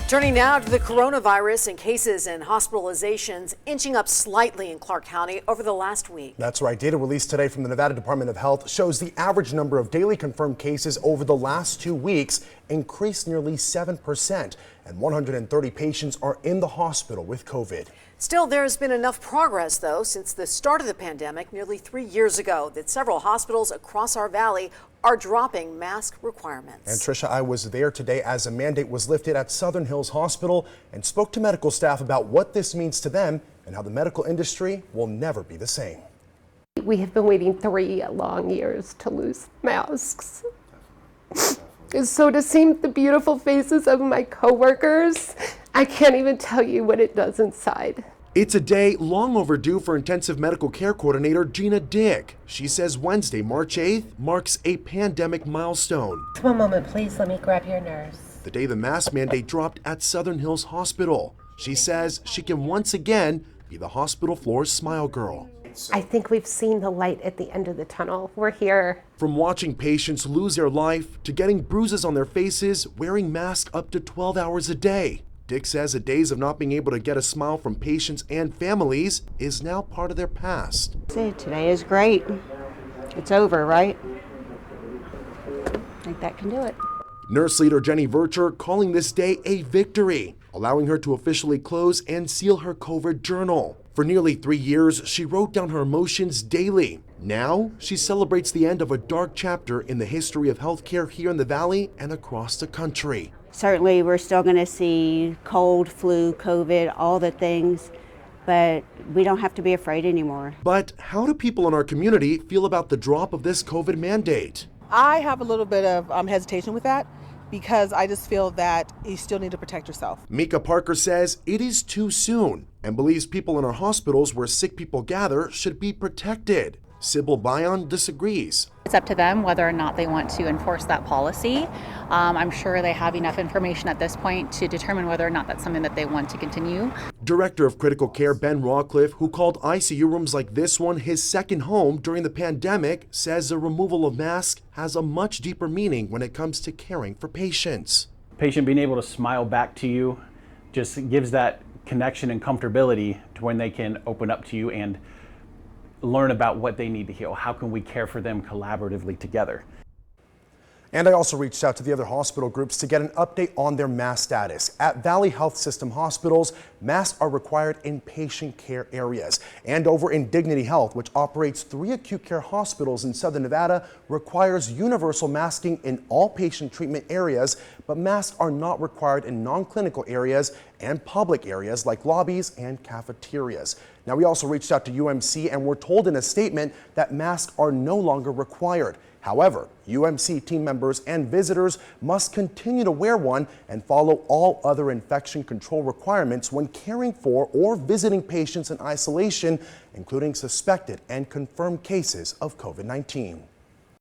Turning now to the coronavirus, and cases and hospitalizations inching up slightly in Clark County over the last week. That's right. Data released today from the Nevada Department of Health shows the average number of daily confirmed cases over the last 2 weeks increased nearly 7%, and 130 patients are in the hospital with COVID. Still, there's been enough progress, though, since the start of the pandemic nearly 3 years ago that several hospitals across our valley are dropping mask requirements. And Tricia, I was there today as a mandate was lifted at Southern Hills Hospital and spoke to medical staff about what this means to them and how the medical industry will never be the same. We have been waiting 3 long years to lose masks. So to see the beautiful faces of my coworkers, I can't even tell you what it does inside. It's a day long overdue for intensive medical care coordinator Gina Dick. She says Wednesday, March 8th, marks a pandemic milestone. One moment, please. Let me grab your nurse. The day the mask mandate dropped at Southern Hills Hospital. She says she can once again be the hospital floor's smile girl. I think we've seen the light at the end of the tunnel. We're here. From watching patients lose their life to getting bruises on their faces, wearing masks up to 12 hours a day. Dick says the days of not being able to get a smile from patients and families is now part of their past. Today is great. It's over, right? I think that can do it. Nurse leader Jenny Vercher calling this day a victory, allowing her to officially close and seal her COVID journal. For nearly 3 years, she wrote down her emotions daily. Now, she celebrates the end of a dark chapter in the history of healthcare here in the Valley and across the country. Certainly, we're still going to see cold, flu, COVID, all the things, but we don't have to be afraid anymore. But how do people in our community feel about the drop of this COVID mandate? I have a little bit of hesitation with that because I just feel that you still need to protect yourself. Mika Parker says it is too soon and believes people in our hospitals where sick people gather should be protected. Sybil Bayon disagrees. It's up to them whether or not they want to enforce that policy. I'm sure they have enough information at this point to determine whether or not that's something that they want to continue. Director of Critical Care Ben Rawcliffe, who called ICU rooms like this one his second home during the pandemic, says the removal of masks has a much deeper meaning when it comes to caring for patients. Patient being able to smile back to you just gives that connection and comfortability to when they can open up to you and learn about what they need to heal. How can we care for them collaboratively together? And I also reached out to the other hospital groups to get an update on their mask status. At Valley Health System hospitals, masks are required in patient care areas. And over in Dignity Health, which operates 3 acute care hospitals in Southern Nevada, requires universal masking in all patient treatment areas, but masks are not required in non-clinical areas and public areas like lobbies and cafeterias. Now, we also reached out to UMC and were told in a statement that masks are no longer required. However, UMC team members and visitors must continue to wear one and follow all other infection control requirements when caring for or visiting patients in isolation, including suspected and confirmed cases of COVID-19.